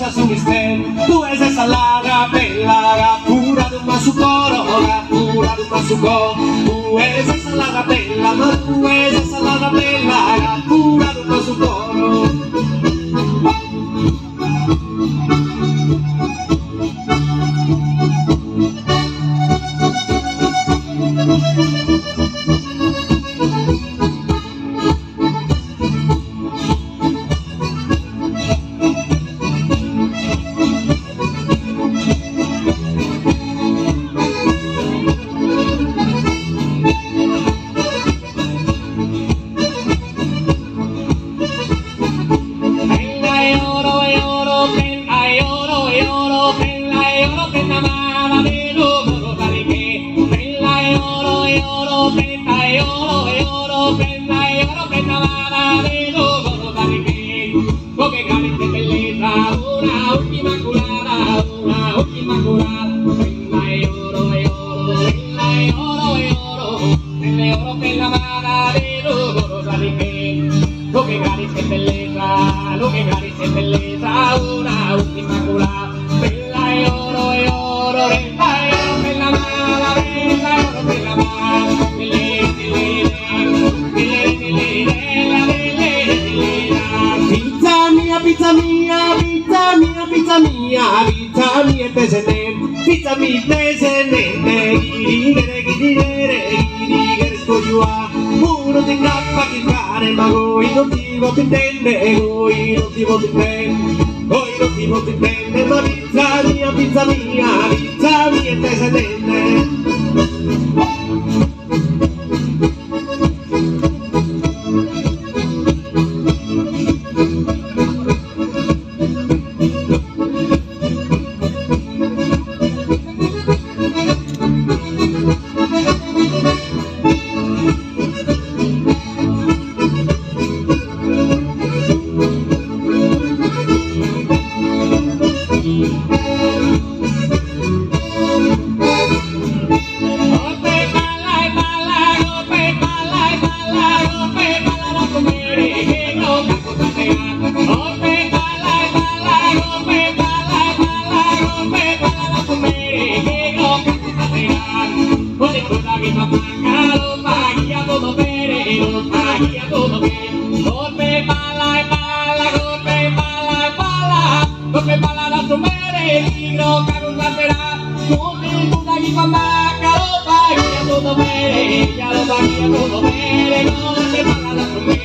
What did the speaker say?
cosa su mister. Tu es esa laga bella, pura de un masucoro, pura de un masuco. Tu es esa laga bella, ma tu es esa laga bella, pura de un masucoro. Lo que Garice es belleza, lo que Garice es belleza, una última cura. Bella y oro, bella y oro, bella mala, bella y oro, bella mala. Pizza mia, pizza mia, pizza mia, pizza mia, pizza mia tesene, pizza mi tesene, girigere scogliua, uno ti ingappa chi cane, ma voi non ti voto intende, voi non ti voto intende, voi non ti voto intende, ma pizza mia, pizza mia, pizza mia tesene. Golpe pala la sumere, negro carungatera, con una guipa maca, lo paguía todo mere, ya lo paguía todo mere, golpe pala la sumere,